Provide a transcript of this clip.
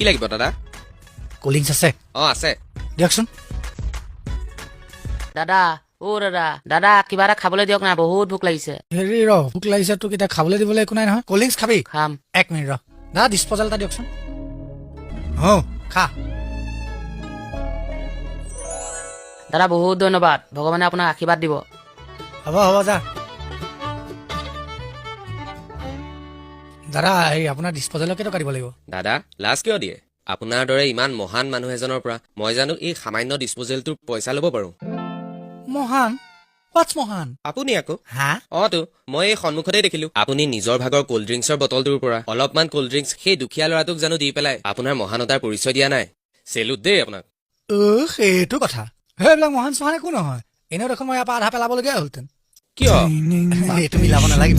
কি লাগিব দাদা? কলিংছ আছে? আছে। দিয়কচোন। দাদা দাদা কিবা এটা খাবলৈ দিয়ক না, বহুত ভোক লাগিছে। হেৰি ভোক লাগিছে তোক এতিয়া খাবলৈ দিবলৈ একো নাই নহয়। কলিংছ খাবি? খাম। 1 মিনিট দাদা ডিছপ'জেল এটা দিয়কচোন। খা। দাদা বহুত ধন্যবাদ, ভগৱানে আপোনাক আশীৰ্বাদ দিব। হ'ব যা। দাদা এই আপোনাৰ ডিছপ'জেলৰ কেইটকা দিব লাগিব? দাদা লাজ কিয় দিয়ে? আপোনাৰ দৰে ইমান মহান মানুহ এজনৰ পৰা মই জানো এই সামান্য ডিছপ'জেলটোৰ পইচা ল'ব পাৰো? মহান? হোৱাটছ মহান? আপুনি আকৌ। হা? তো মই এই সন্মুখতে দেখিলো আপুনি নিজৰ ভাগৰ কল্ড ড্ৰিংকছৰ বটলটোৰ পৰা অলপমান কল্ড ড্ৰিংকছ সেই দুখীয়া ল'ৰাটোক জানো দি পেলাই আপোনাৰ মহানতাৰ পৰিচয় দিয়া নাই? চেলুট দেই আপোনাক। সেইটো কথা। সেইবিলাক মহান চহান একো নহয়। এনেও দেখোন মই ইয়াৰ পৰা আধা পেলাবলগীয়া হ'লহেঁতেন। কিয়? এইটো মিলাব নালাগিব।